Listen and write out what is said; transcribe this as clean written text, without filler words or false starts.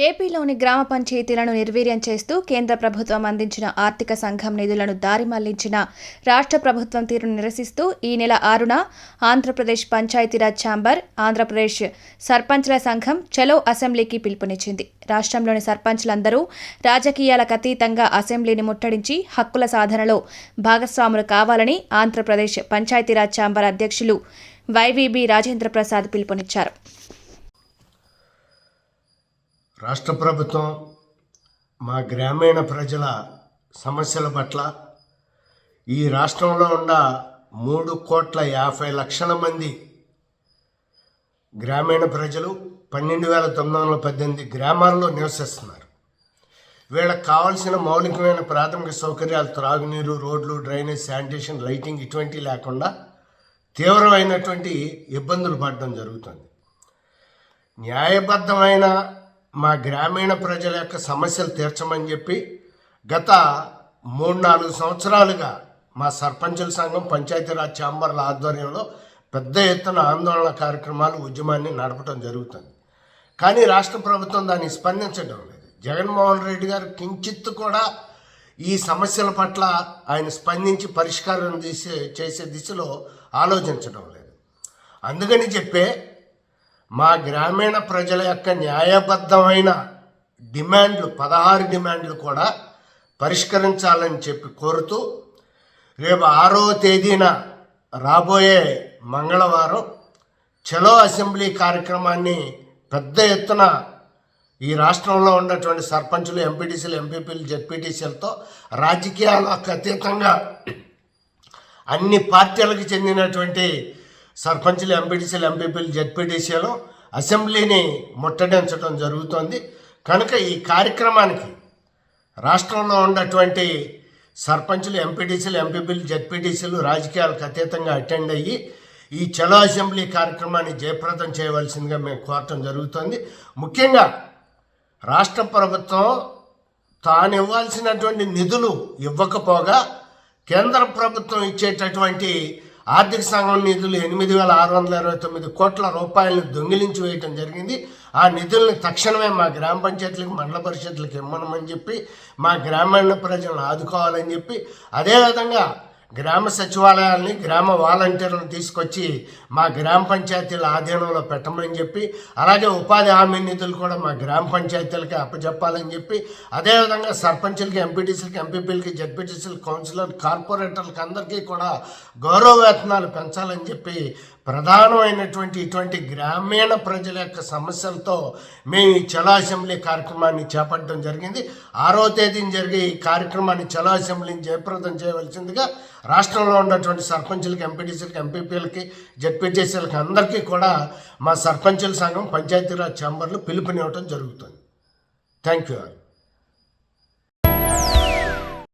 ఏపీలోని గ్రామ పంచాయతీలను నిర్వీర్యం చేస్తూ కేంద్ర ప్రభుత్వం అందించిన ఆర్థిక సంఘం నిధులను దారి మళ్లించిన రాష్ట్ర ప్రభుత్వం తీరును నిరసిస్తూ ఈ నెల 6న ఆంధ్రప్రదేశ్ పంచాయతీరాజ్ ఛాంబర్, ఆంధ్రప్రదేశ్ సర్పంచ్ల సంఘం చలో అసెంబ్లీకి పిలుపునిచ్చింది. రాష్ట్రంలోని సర్పంచ్లందరూ రాజకీయాలకు అతీతంగా అసెంబ్లీని ముట్టడించి హక్కుల సాధనలో భాగస్వాములు కావాలని ఆంధ్రప్రదేశ్ పంచాయతీరాజ్ ఛాంబర్ అధ్యక్షులు వైవీబీ రాజేంద్ర ప్రసాద్ పిలుపునిచ్చారు. రాష్ట్ర ప్రభుత్వం మా గ్రామీణ ప్రజల సమస్యల పట్ల ఈ రాష్ట్రంలో ఉన్న 3,50,00,000 మంది గ్రామీణ ప్రజలు 12,918 గ్రామాల్లో నివసిస్తున్నారు. వీళ్ళకి కావాల్సిన మౌలికమైన ప్రాథమిక సౌకర్యాలు, త్రాగునీరు, రోడ్లు, డ్రైనేజ్, శానిటేషన్, లైటింగ్ ఇటువంటివి లేకుండా తీవ్రమైనటువంటి ఇబ్బందులు పడడం జరుగుతుంది. న్యాయబద్ధమైన మా గ్రామీణ ప్రజల యొక్క సమస్యలు తీర్చమని చెప్పి గత 3-4 సంవత్సరాలుగా మా సర్పంచుల సంఘం, పంచాయతీరాజ్ ఛాంబర్ల ఆధ్వర్యంలో పెద్ద ఎత్తున ఆందోళన కార్యక్రమాలు, ఉద్యమాన్ని నడపడం జరుగుతుంది. కానీ రాష్ట్ర ప్రభుత్వం దాన్ని స్పందించడం లేదు. జగన్మోహన్ రెడ్డి గారు కించిత్తు కూడా ఈ సమస్యల పట్ల ఆయన స్పందించి పరిష్కారం చేసే దిశలో ఆలోచించడం లేదు. అందుకని చెప్పే మా గ్రామీణ ప్రజల యొక్క న్యాయబద్ధమైన డిమాండ్లు 16 డిమాండ్లు కూడా పరిష్కరించాలని చెప్పి కోరుతూ రేపు 6వ తేదీన రాబోయే మంగళవారం చలో అసెంబ్లీ కార్యక్రమాన్ని పెద్ద ఎత్తున ఈ రాష్ట్రంలో ఉన్నటువంటి సర్పంచులు, ఎంపీటీసీలు, ఎంపీపీలు, జెడ్పీటీసీలతో రాజకీయాలకు అతీతంగా అన్ని పార్టీలకు చెందినటువంటి సర్పంచులు, ఎంపీటీసీలు, ఎంపీపీలు, జెడ్పీటీసీలు అసెంబ్లీని ముట్టడించడం జరుగుతోంది. కనుక ఈ కార్యక్రమానికి రాష్ట్రంలో ఉన్నటువంటి సర్పంచులు, ఎంపీటీసీలు, ఎంపీపీలు, జెడ్పీటీసీలు రాజకీయాలకు అతీతంగా అటెండ్ అయ్యి ఈ చలో అసెంబ్లీ కార్యక్రమాన్ని జయప్రదం చేయవలసిందిగా మేము కోరటం జరుగుతుంది. ముఖ్యంగా రాష్ట్ర ప్రభుత్వం తాను ఇవ్వాల్సినటువంటి నిధులు ఇవ్వకపోగా కేంద్ర ప్రభుత్వం ఇచ్చేటటువంటి ఆర్థిక సంఘం నిధులు 8,629 కోట్ల రూపాయలను దొంగిలించి వేయటం జరిగింది. ఆ నిధుల్ని తక్షణమే మా గ్రామ పంచాయతీలకు, మండల పరిషత్లకు ఇమ్మనమని చెప్పి, మా గ్రామీణ ప్రజలను ఆదుకోవాలని చెప్పి, అదేవిధంగా గ్రామ సచివాలయాల్ని, గ్రామ వాలంటీర్లను తీసుకొచ్చి మా గ్రామ పంచాయతీల ఆధీనంలో పెట్టమని చెప్పి, అలాగే ఉపాధి హామీ నిధులు కూడా మా గ్రామ పంచాయతీలకి అప్పచెప్పాలని చెప్పి, అదేవిధంగా సర్పంచులకి, ఎంపీటీసీలకి, ఎంపీపీలకి, జెడ్పీటీసీలకి, కౌన్సిలర్, కార్పొరేటర్లకి అందరికీ కూడా గౌరవ వేతనాలు పెంచాలని చెప్పి ప్రధానమైనటువంటి ఇటువంటి గ్రామీణ ప్రజల యొక్క సమస్యలతో మేము ఈ చలో అసెంబ్లీ కార్యక్రమాన్ని చేపట్టడం జరిగింది. 6వ తేదీన జరిగే ఈ కార్యక్రమాన్ని చలో అసెంబ్లీని జయప్రదం చేయవలసిందిగా రాష్ట్రంలో ఉన్నటువంటి సర్పంచులకి, ఎంపీటీసీలకి, ఎంపీపీలకి, జెడ్పీటీసీలకి అందరికీ కూడా మా సర్పంచుల సంఘం, పంచాయతీరాజ్ ఛాంబర్లు పిలుపునివ్వడం జరుగుతుంది. Thank you all.